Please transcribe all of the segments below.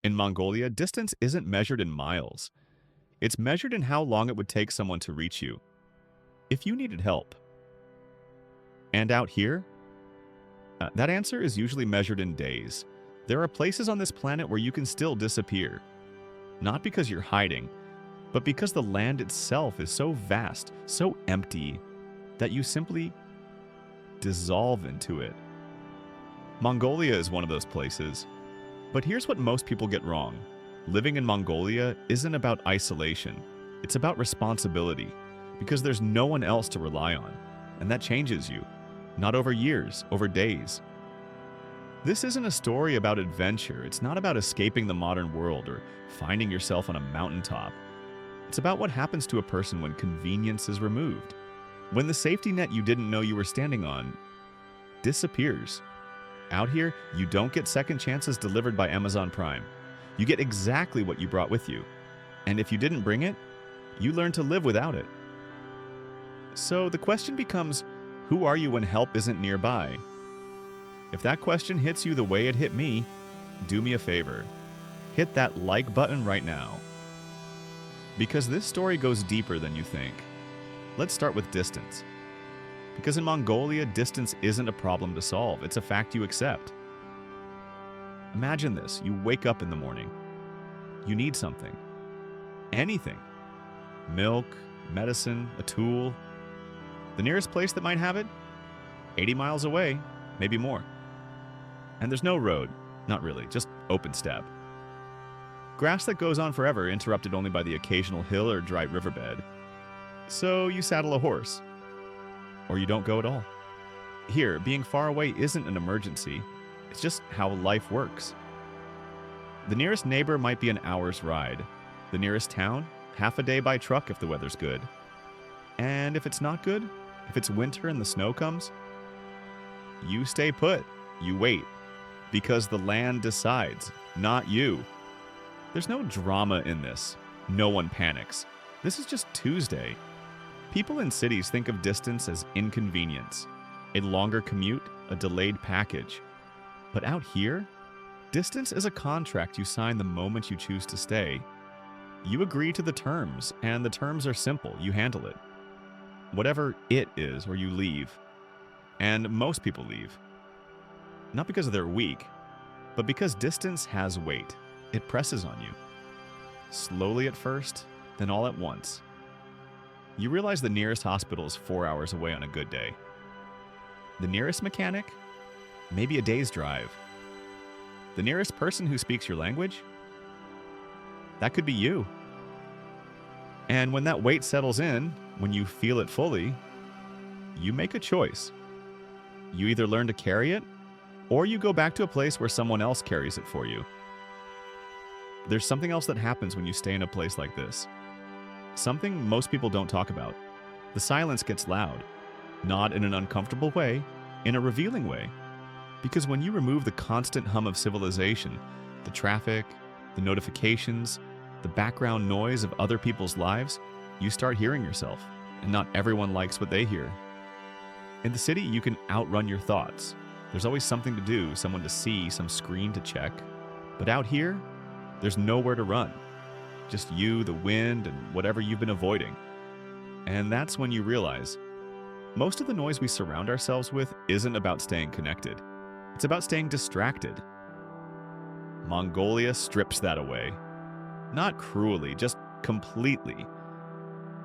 In Mongolia, distance isn't measured in miles. It's measured in how long it would take someone to reach you, if you needed help. And out here, that answer is usually measured in days. There are places on this planet where you can still disappear. Not because you're hiding, but because the land itself is so vast, so empty, that you simply dissolve into it. Mongolia is one of those places. But here's what most people get wrong. Living in Mongolia isn't about isolation. It's about responsibility, because there's no one else to rely on, and that changes you. Not over years, over days. This isn't a story about adventure. It's not about escaping the modern world or finding yourself on a mountaintop. It's about what happens to a person when convenience is removed. When the safety net you didn't know you were standing on disappears. Out here, you don't get second chances delivered by Amazon Prime. You get exactly what you brought with you. And if you didn't bring it, you learn to live without it. So the question becomes, who are you when help isn't nearby? If that question hits you the way it hit me, do me a favor. Hit that like button right now. Because this story goes deeper than you think. Let's start with distance. Because in Mongolia, distance isn't a problem to solve. It's a fact you accept. Imagine this. You wake up in the morning. You need something. Anything. Milk, medicine, a tool. The nearest place that might have it? 80 miles away, maybe more. And there's no road. Not really, just open steppe. Grass that goes on forever, interrupted only by the occasional hill or dry riverbed. So you saddle a horse. Or you don't go at all. Here, being far away isn't an emergency. It's just how life works. The nearest neighbor might be an hour's ride. The nearest town, half a day by truck if the weather's good. And if it's not good, if it's winter and the snow comes, you stay put. You wait. Because the land decides, not you. There's no drama in this. No one panics. This is just Tuesday. People in cities think of distance as inconvenience, a longer commute, a delayed package. But out here, distance is a contract you sign the moment you choose to stay. You agree to the terms, and the terms are simple. You handle it. Whatever it is, or you leave. And most people leave. Not because they're weak, but because distance has weight. It presses on you. Slowly at first, then all at once. You realize the nearest hospital is 4 hours away on a good day. The nearest mechanic? Maybe a day's drive. The nearest person who speaks your language? That could be you. And when that weight settles in, when you feel it fully, you make a choice. You either learn to carry it, or you go back to a place where someone else carries it for you. There's something else that happens when you stay in a place like this. Something most people don't talk about. The silence gets loud, not in an uncomfortable way, in a revealing way. Because when you remove the constant hum of civilization, the traffic, the notifications, the background noise of other people's lives, you start hearing yourself, and not everyone likes what they hear. In the city, you can outrun your thoughts. There's always something to do, someone to see, some screen to check. But out here, there's nowhere to run. Just you, the wind, and whatever you've been avoiding. And that's when you realize, most of the noise we surround ourselves with isn't about staying connected. It's about staying distracted. Mongolia strips that away. Not cruelly, just completely.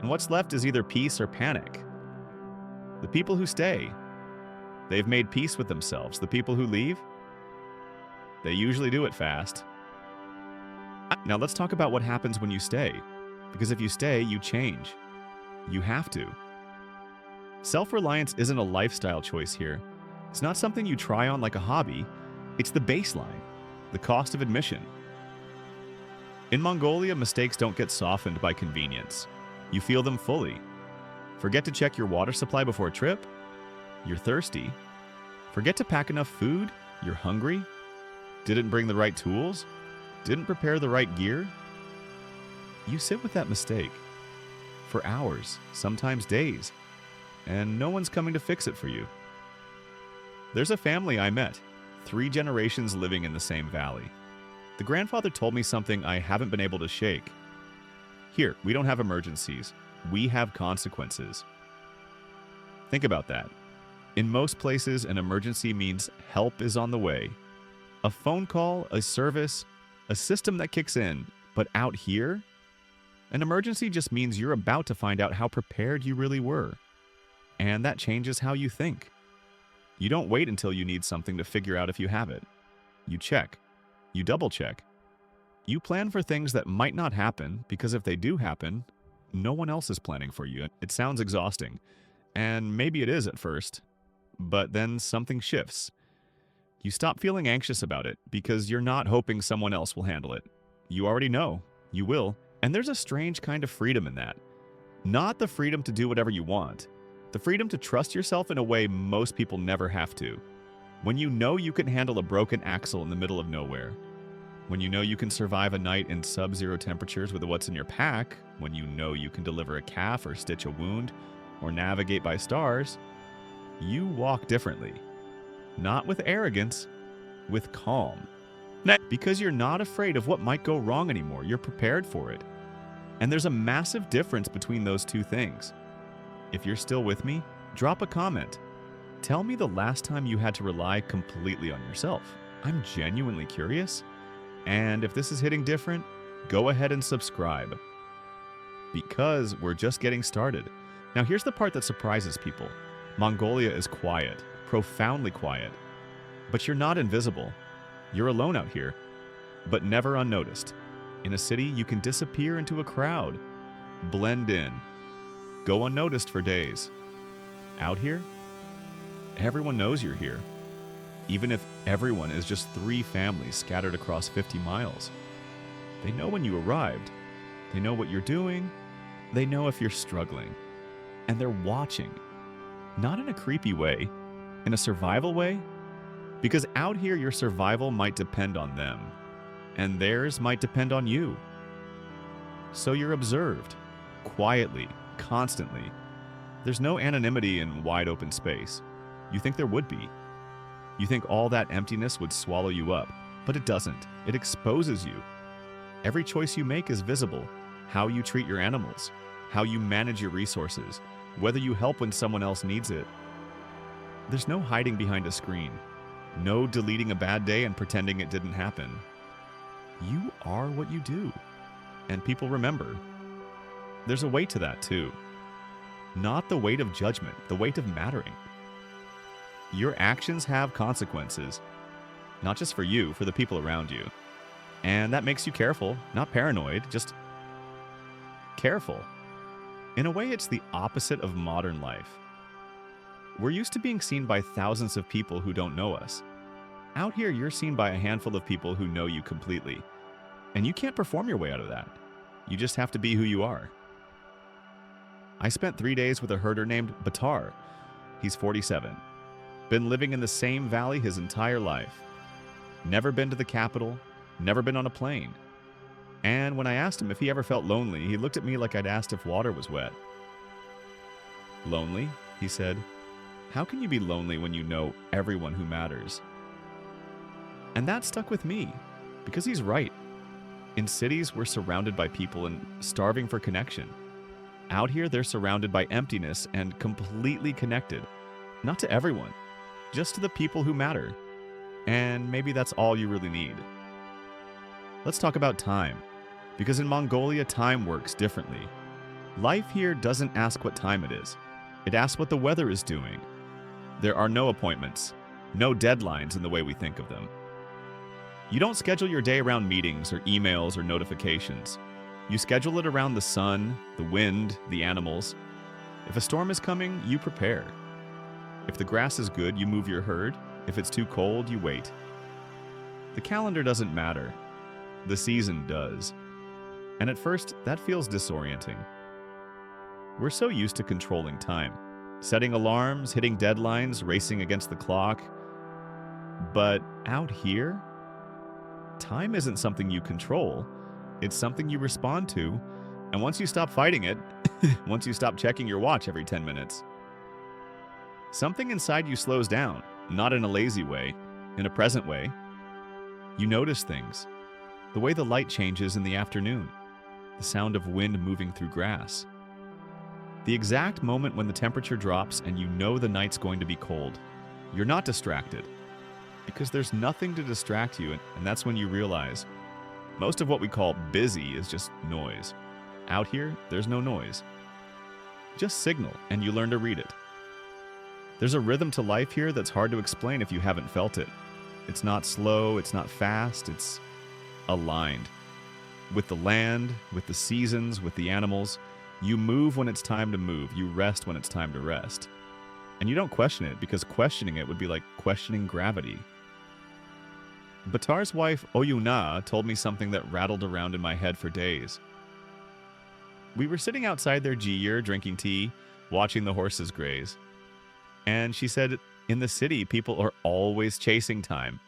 And what's left is either peace or panic. The people who stay, they've made peace with themselves. The people who leave, they usually do it fast. Now let's talk about what happens when you stay. Because if you stay, you change. You have to. Self-reliance isn't a lifestyle choice here. It's not something you try on like a hobby. It's the baseline, the cost of admission. In Mongolia, mistakes don't get softened by convenience. You feel them fully. Forget to check your water supply before a trip? You're thirsty. Forget to pack enough food? You're hungry. Didn't bring the right tools? Didn't prepare the right gear? You sit with that mistake for hours, sometimes days, and no one's coming to fix it for you. There's a family I met, 3 generations living in the same valley. The grandfather told me something I haven't been able to shake. Here, we don't have emergencies. We have consequences. Think about that. In most places, an emergency means help is on the way. A phone call, a service, a system that kicks in. But out here, an emergency just means you're about to find out how prepared you really were. And that changes how you think. You don't wait until you need something to figure out if you have it. You check. You double check. You plan for things that might not happen, because if they do happen, no one else is planning for you. It sounds exhausting. And maybe it is at first. But then something shifts. You stop feeling anxious about it because you're not hoping someone else will handle it. You already know. You will. And there's a strange kind of freedom in that. Not the freedom to do whatever you want. The freedom to trust yourself in a way most people never have to. When you know you can handle a broken axle in the middle of nowhere. When you know you can survive a night in sub-zero temperatures with what's in your pack. When you know you can deliver a calf or stitch a wound or navigate by stars. You walk differently. Not with arrogance, with calm. Because you're not afraid of what might go wrong anymore. You're prepared for it. And there's a massive difference between those two things. If you're still with me, drop a comment. Tell me the last time you had to rely completely on yourself. I'm genuinely curious. And if this is hitting different, go ahead and subscribe. Because we're just getting started. Now here's the part that surprises people. Mongolia is quiet, profoundly quiet. But you're not invisible. You're alone out here, but never unnoticed. In a city, you can disappear into a crowd, blend in, go unnoticed for days. Out here, everyone knows you're here, even if everyone is just 3 families scattered across 50 miles. They know when you arrived. They know what you're doing. They know if you're struggling. And they're watching. Not in a creepy way, in a survival way. Because out here, your survival might depend on them, and theirs might depend on you. So you're observed, quietly, constantly. There's no anonymity in wide open space. You think there would be. You think all that emptiness would swallow you up, but it doesn't. It exposes you. Every choice you make is visible. How you treat your animals, how you manage your resources, whether you help when someone else needs it. There's no hiding behind a screen. No deleting a bad day and pretending it didn't happen. You are what you do. And people remember. There's a weight to that too. Not the weight of judgment, the weight of mattering. Your actions have consequences. Not just for you, for the people around you. And that makes you careful, not paranoid, just careful. In a way, it's the opposite of modern life. We're used to being seen by thousands of people who don't know us. Out here, you're seen by a handful of people who know you completely. And you can't perform your way out of that. You just have to be who you are. I spent 3 days with a herder named Batar. He's 47. Been living in the same valley his entire life. Never been to the capital, never been on a plane. And when I asked him if he ever felt lonely, he looked at me like I'd asked if water was wet. Lonely? He said. How can you be lonely when you know everyone who matters? And that stuck with me, because he's right. In cities, we're surrounded by people and starving for connection. Out here, they're surrounded by emptiness and completely connected. Not to everyone, just to the people who matter. And maybe that's all you really need. Let's talk about time, because in Mongolia, time works differently. Life here doesn't ask what time it is. It asks what the weather is doing. There are no appointments, no deadlines in the way we think of them. You don't schedule your day around meetings or emails or notifications. You schedule it around the sun, the wind, the animals. If a storm is coming, you prepare. If the grass is good, you move your herd. If it's too cold, you wait. The calendar doesn't matter. The season does. And at first, that feels disorienting. We're so used to controlling time. Setting alarms, hitting deadlines, racing against the clock. But out here, time isn't something you control. It's something you respond to. And once you stop fighting it, once you stop checking your watch every 10 minutes, something inside you slows down, not in a lazy way, in a present way. You notice things. the way the light changes in the afternoon, the sound of wind moving through grass. The exact moment when the temperature drops and you know the night's going to be cold. You're not distracted, because there's nothing to distract you, and that's when you realize most of what we call busy is just noise. Out here, there's no noise. Just signal, and you learn to read it. There's a rhythm to life here that's hard to explain if you haven't felt it. It's not slow, it's not fast, it's aligned. With the land, with the seasons, with the animals, you move when it's time to move, you rest when it's time to rest. And you don't question it, because questioning it would be like questioning gravity. Batar's wife, Oyuna, told me something that rattled around in my head for days. We were sitting outside their jiyur drinking tea, watching the horses graze. And she said, in the city, people are always chasing time.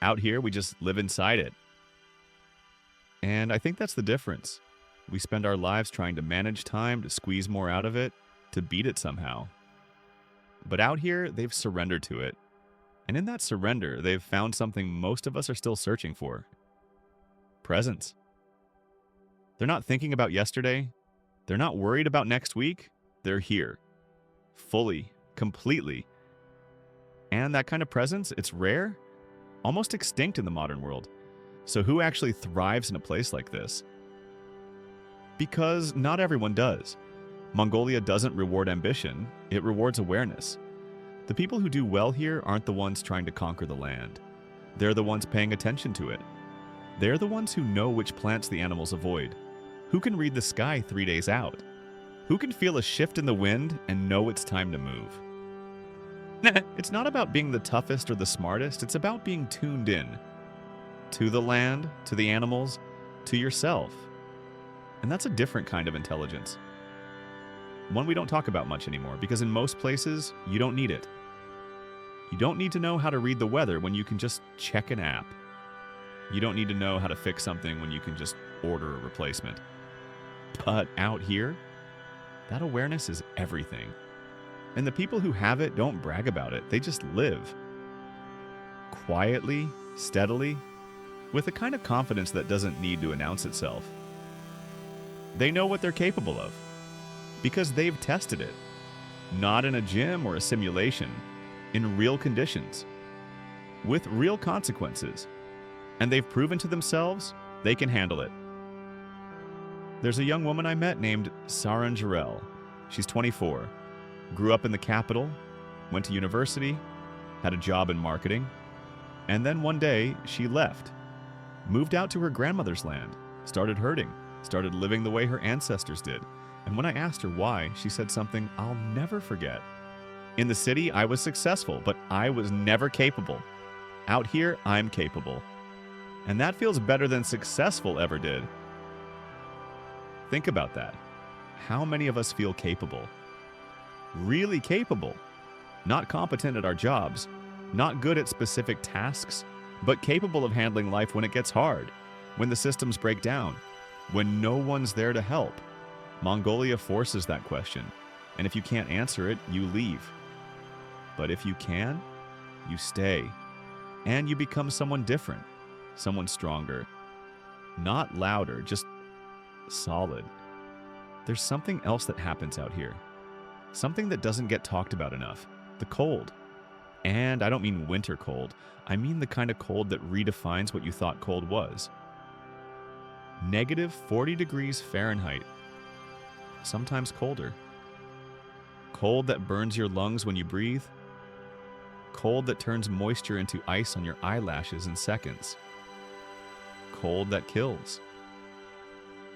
Out here, we just live inside it. And I think that's the difference. We spend our lives trying to manage time, to squeeze more out of it, to beat it somehow. But out here, they've surrendered to it. And in that surrender, they've found something most of us are still searching for. Presence. They're not thinking about yesterday. They're not worried about next week. They're here. Fully, completely. And that kind of presence, it's rare, almost extinct in the modern world. So who actually thrives in a place like this? Because not everyone does. Mongolia doesn't reward ambition, it rewards awareness. The people who do well here aren't the ones trying to conquer the land. They're the ones paying attention to it. They're the ones who know which plants the animals avoid. Who can read the sky 3 days out? Who can feel a shift in the wind and know it's time to move? It's not about being the toughest or the smartest, it's about being tuned in. To the land, to the animals, to yourself. And that's a different kind of intelligence. One we don't talk about much anymore, because in most places, you don't need it. You don't need to know how to read the weather when you can just check an app. You don't need to know how to fix something when you can just order a replacement. But out here, that awareness is everything. And the people who have it don't brag about it, they just live. Quietly, steadily, with a kind of confidence that doesn't need to announce itself. They know what they're capable of, because they've tested it. Not in a gym or a simulation, in real conditions, with real consequences. And they've proven to themselves they can handle it. There's a young woman I met named Saran Jarrell. She's 24, grew up in the capital, went to university, had a job in marketing, and then one day she left, moved out to her grandmother's land, started herding, started living the way her ancestors did. And when I asked her why, she said something I'll never forget. In the city, I was successful, but I was never capable. Out here, I'm capable. And that feels better than successful ever did. Think about that. How many of us feel capable? Really capable. Not competent at our jobs, not good at specific tasks, but capable of handling life when it gets hard, when the systems break down, when no one's there to help. Mongolia forces that question, and if you can't answer it, you leave. But if you can, you stay, and you become someone different, someone stronger. Not louder, just solid. There's something else that happens out here. Something that doesn't get talked about enough. The cold. And I don't mean winter cold. I mean the kind of cold that redefines what you thought cold was. -40 degrees Fahrenheit. Sometimes colder. Cold that burns your lungs when you breathe. Cold that turns moisture into ice on your eyelashes in seconds. Cold that kills.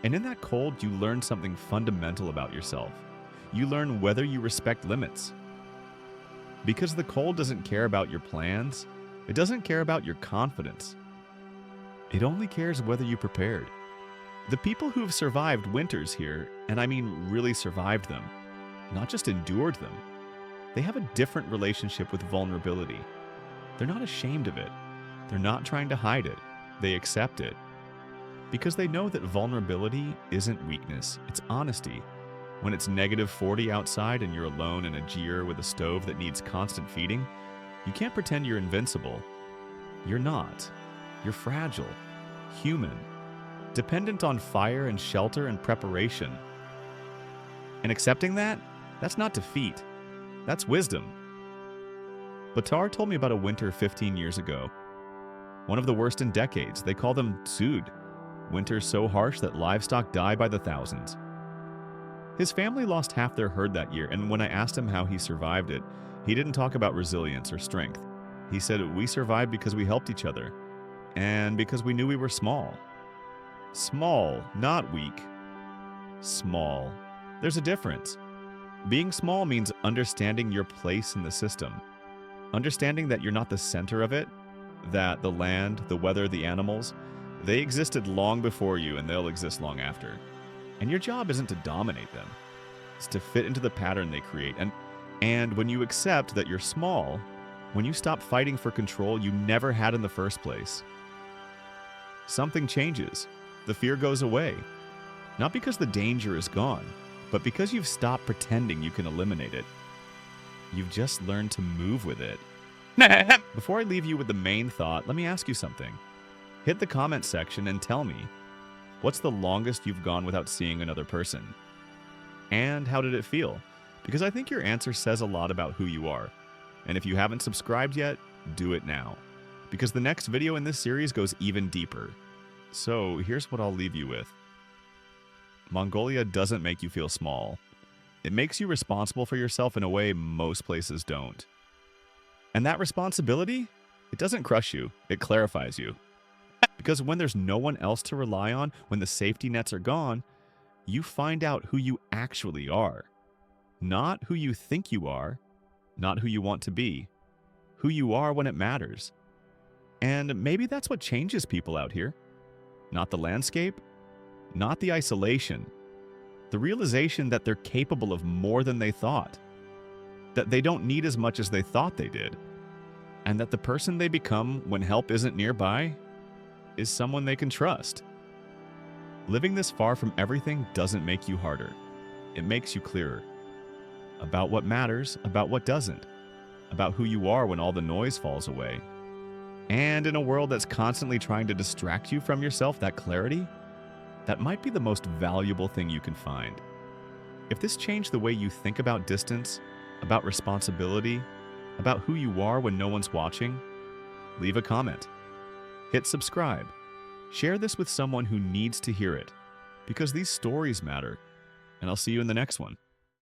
And in that cold, you learn something fundamental about yourself. You learn whether you respect limits. Because the cold doesn't care about your plans. It doesn't care about your confidence. It only cares whether you prepared. The people who have survived winters here, and I mean really survived them, not just endured them, they have a different relationship with vulnerability. They're not ashamed of it. They're not trying to hide it. They accept it. Because they know that vulnerability isn't weakness, it's honesty. When it's -40 outside and you're alone in a jiyur with a stove that needs constant feeding, you can't pretend you're invincible. You're not. You're fragile. human, dependent on fire and shelter and preparation. And accepting that, that's not defeat. That's wisdom. Batar told me about a winter 15 years ago. One of the worst in decades. They call them tsud, winters so harsh that livestock die by the thousands. His family lost half their herd that year, and when I asked him how he survived it, he didn't talk about resilience or strength. He said, "We survived because we helped each other, and because we knew we were small." Small, not weak. Small. There's a difference. Being small means understanding your place in the system. Understanding that you're not the center of it, that the land, the weather, the animals, they existed long before you and they'll exist long after. And your job isn't to dominate them. It's to fit into the pattern they create. And when you accept that you're small, when you stop fighting for control you never had in the first place, something changes. The fear goes away. Not because the danger is gone, but because you've stopped pretending you can eliminate it. You've just learned to move with it. Before I leave you with the main thought, let me ask you something. Hit the comment section and tell me, what's the longest you've gone without seeing another person? And how did it feel? Because I think your answer says a lot about who you are. And if you haven't subscribed yet, do it now. Because the next video in this series goes even deeper. So here's what I'll leave you with. Mongolia doesn't make you feel small. It makes you responsible for yourself in a way most places don't. And that responsibility, it doesn't crush you, it clarifies you. Because when there's no one else to rely on, when the safety nets are gone, you find out who you actually are. Not who you think you are, not who you want to be. Who you are when it matters. And maybe that's what changes people out here. Not the landscape, not the isolation. The realization that they're capable of more than they thought. That they don't need as much as they thought they did. And that the person they become when help isn't nearby is someone they can trust. Living this far from everything doesn't make you harder. It makes you clearer. About what matters, about what doesn't. About who you are when all the noise falls away. And in a world that's constantly trying to distract you from yourself, that clarity, that might be the most valuable thing you can find. If this changed the way you think about distance, about responsibility, about who you are when no one's watching, leave a comment. Hit subscribe. Share this with someone who needs to hear it, because these stories matter. And I'll see you in the next one.